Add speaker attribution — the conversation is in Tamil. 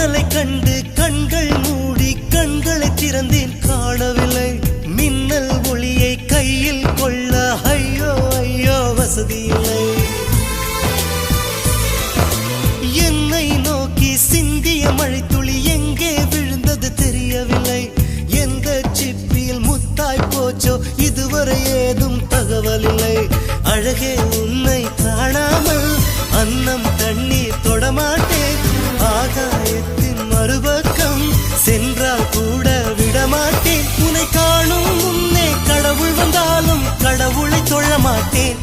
Speaker 1: மின்னலை கண்டு கண்கள் மூடி கண்களை திறந்தேன் காணவில்லை மின்னல் ஒளியை கையில் கொள்ள ஐயோ ஐயோ வசதி இல்லை என்னை நோக்கி சிந்திய மழைத்துளி எங்கே விழுந்தது தெரியவில்லை எந்த சிப்பியில் முத்தாய் போச்சோ இதுவரை ஏதும் தகவல் இல்லை அழகே உன்னை காணாமல் அன்னம் தண்ணீர் தொடமாட்டேன் ஆகாயத்தின் மறுபக்கம் சென்றால் கூட விடமாட்டேன் உன்னை காணும் முன்னே கடவுள் வந்தாலும் கடவுளை தொழ மாட்டேன்